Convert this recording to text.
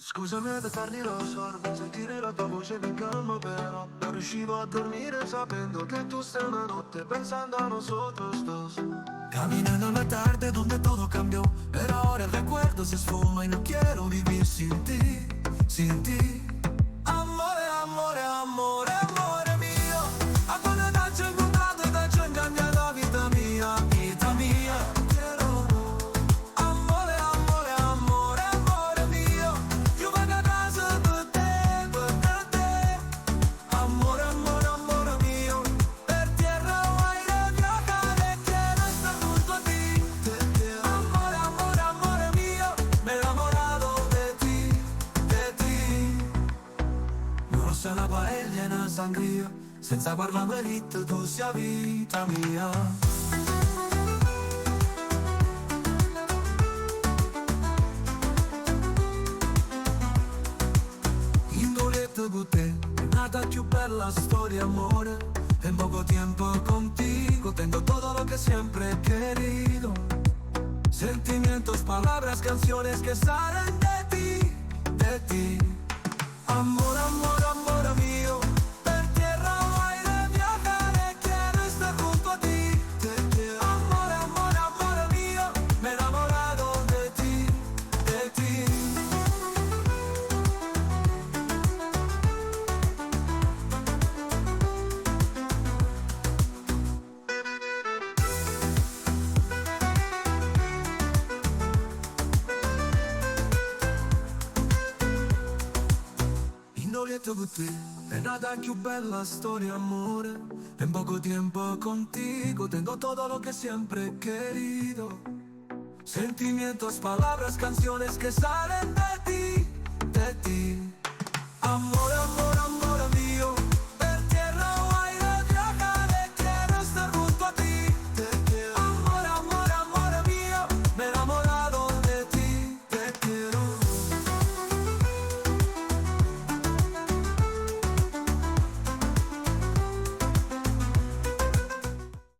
Scusami per farti lo sordo, sentire la tua voce mi calma però non riuscivo a dormire sapendo che tu stai una notte pensando a nosotros. Caminando en la tarde donde todo cambió, pero ahora el recuerdo se esfuma y no quiero vivir sin ti, sin ti. Amore, amore, amore, amore mio, a quando t'ho incontrato e t'ho ingagnato la vita mia, vita mia. Quiero amore, amore, amore, amore mio, io vengo a casa per te, per te. Amore, amore, amore mio, per tierra o aire viajaré, quiero estar junto a ti. Amore, amore, amore mio, me he enamorado de ti, de ti. Non sei una paella e una sangria, senza parlare merit tu sia vita mia. Indolente con te, è nata più bella storia amore. En poco tiempo contigo tengo todo lo que siempre he querido. Sentimientos, palabras, canciones que salen de ti, de ti. Amor, amor, amor mio, per tierra o aire viajaré, quiero estar junto a ti. Amor, amor, amor mio, me he enamorado de ti, de ti. Indolente con te, è nata più bella storia amore. En poco tiempo contigo tengo todo lo que siempre he querido. Sentimientos, palabras, canciones que salen de